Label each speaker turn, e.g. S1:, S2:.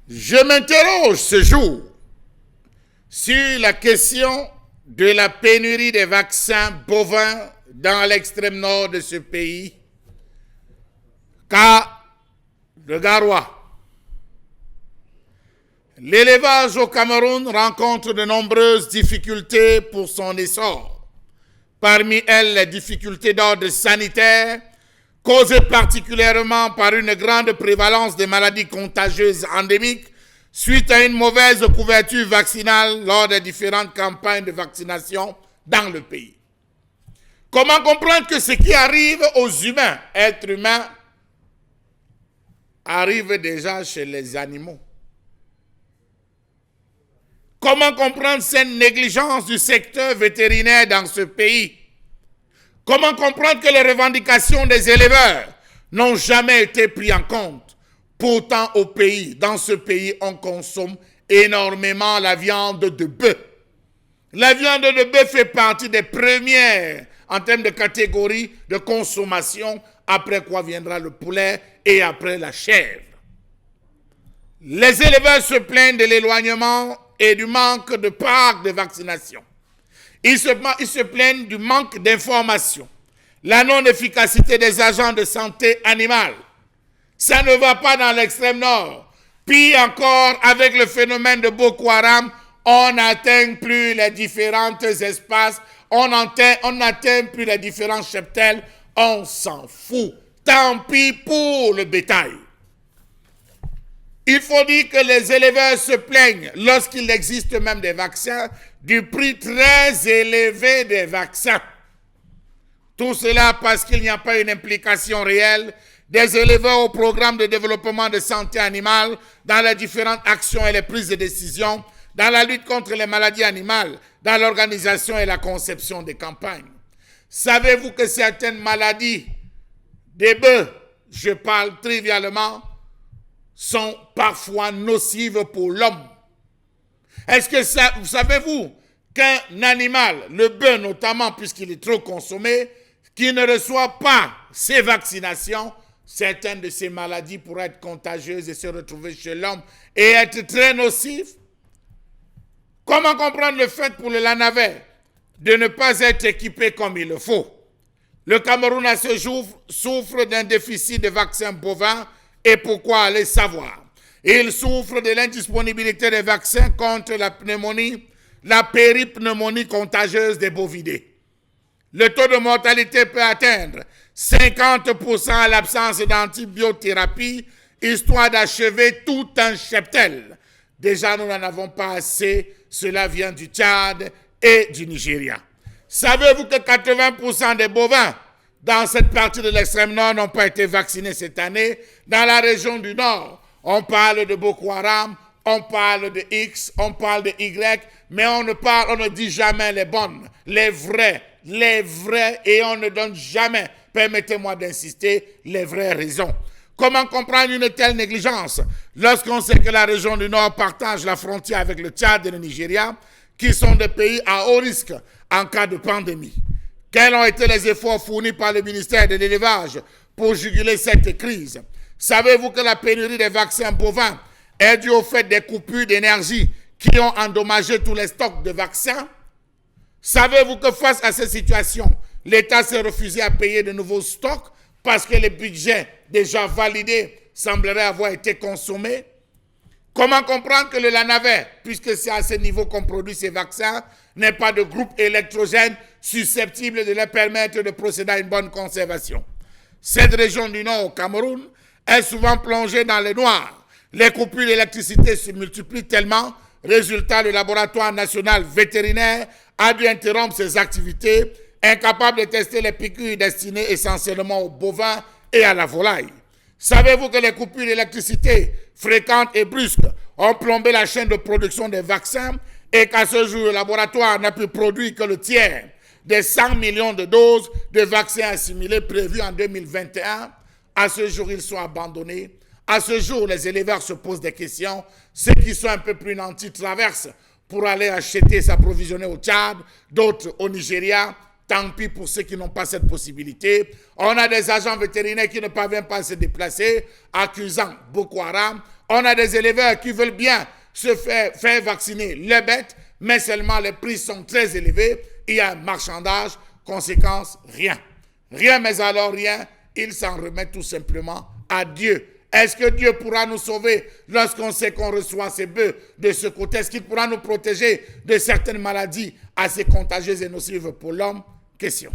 S1: Je m'interroge ce jour sur la question de la pénurie des vaccins bovins dans l'extrême nord de ce pays, car le Garoua. L'élevage au Cameroun rencontre de nombreuses difficultés pour son essor. Parmi elles, les difficultés d'ordre sanitaire, causées particulièrement par une grande prévalence des maladies contagieuses endémiques suite à une mauvaise couverture vaccinale lors des différentes campagnes de vaccination dans le pays. Comment comprendre que ce qui arrive aux humains, êtres humains, arrive déjà chez les animaux? Comment comprendre cette négligence du secteur vétérinaire dans ce pays? Comment comprendre que les revendications des éleveurs n'ont jamais été prises en compte? Pourtant, dans ce pays, on consomme énormément la viande de bœuf. La viande de bœuf fait partie des premières en termes de catégorie de consommation, après quoi viendra le poulet et après la chèvre. Les éleveurs se plaignent de l'éloignement et du manque de parcs de vaccination. Ils se plaignent du manque d'information, la non-efficacité des agents de santé animale. Ça ne va pas dans l'extrême nord. Pire encore, avec le phénomène de Boko Haram, on n'atteint plus les différents espaces, on n'atteint plus les différents cheptels, on s'en fout. Tant pis pour le bétail. Il faut dire que les éleveurs se plaignent, lorsqu'il existe même des vaccins, du prix très élevé des vaccins. Tout cela parce qu'il n'y a pas une implication réelle des éleveurs au programme de développement de santé animale dans les différentes actions et les prises de décision, dans la lutte contre les maladies animales, dans l'organisation et la conception des campagnes. Savez-vous que certaines maladies des bœufs, je parle trivialement, sont parfois nocives pour l'homme? Est-ce que savez-vous qu'un animal, le bœuf notamment, puisqu'il est trop consommé, qui ne reçoit pas ses vaccinations, certaines de ces maladies pourraient être contagieuses et se retrouver chez l'homme et être très nocives? Comment comprendre le fait pour le Lanavet de ne pas être équipé comme il le faut? Le Cameroun à ce jour souffre d'un déficit de vaccins bovins. Et pourquoi aller savoir? Il souffre de l'indisponibilité des vaccins contre la pneumonie, la péripneumonie contagieuse des bovidés. Le taux de mortalité peut atteindre 50% à l'absence d'antibiothérapie, histoire d'achever tout un cheptel. Déjà, nous n'en avons pas assez. Cela vient du Tchad et du Nigeria. Savez-vous que 80% des bovins dans cette partie de l'extrême nord n'ont pas été vaccinés cette année? Dans la région du nord, on parle de Boko Haram, on parle de X, on parle de Y, mais on ne dit jamais les bonnes, les vraies, et on ne donne jamais, permettez-moi d'insister, les vraies raisons. Comment comprendre une telle négligence lorsqu'on sait que la région du nord partage la frontière avec le Tchad et le Nigeria, qui sont des pays à haut risque en cas de pandémie? Quels ont été les efforts fournis par le ministère de l'Élevage pour juguler cette crise? Savez-vous que la pénurie des vaccins bovins est due au fait des coupures d'énergie qui ont endommagé tous les stocks de vaccins? Savez-vous que face à cette situation, l'État s'est refusé à payer de nouveaux stocks parce que les budgets déjà validés sembleraient avoir été consommés? Comment comprendre que le Lanavet, puisque c'est à ce niveau qu'on produit ces vaccins, n'ait pas de groupe électrogène susceptible de leur permettre de procéder à une bonne conservation? Cette région du nord au Cameroun est souvent plongée dans le noir. Les coupures d'électricité se multiplient tellement. Résultat, le laboratoire national vétérinaire a dû interrompre ses activités, incapable de tester les piqûres destinées essentiellement aux bovins et à la volaille. Savez-vous que les coupures d'électricité fréquentes et brusques ont plombé la chaîne de production des vaccins et qu'à ce jour, le laboratoire n'a pu produire que le tiers des 100 millions de doses de vaccins assimilés prévus en 2021? À ce jour, ils sont abandonnés. À ce jour, les éleveurs se posent des questions. Ceux qui sont un peu plus nantis traversent pour aller acheter, s'approvisionner au Tchad, d'autres au Nigeria. Tant pis pour ceux qui n'ont pas cette possibilité. On a des agents vétérinaires qui ne parviennent pas à se déplacer, accusant Boko Haram. On a des éleveurs qui veulent bien se faire vacciner les bêtes, mais seulement les prix sont très élevés. Il y a un marchandage, conséquence, rien. Rien, mais alors rien, ils s'en remettent tout simplement à Dieu. Est-ce que Dieu pourra nous sauver lorsqu'on sait qu'on reçoit ces bœufs de ce côté? Est-ce qu'il pourra nous protéger de certaines maladies assez contagieuses et nocives pour l'homme? Question.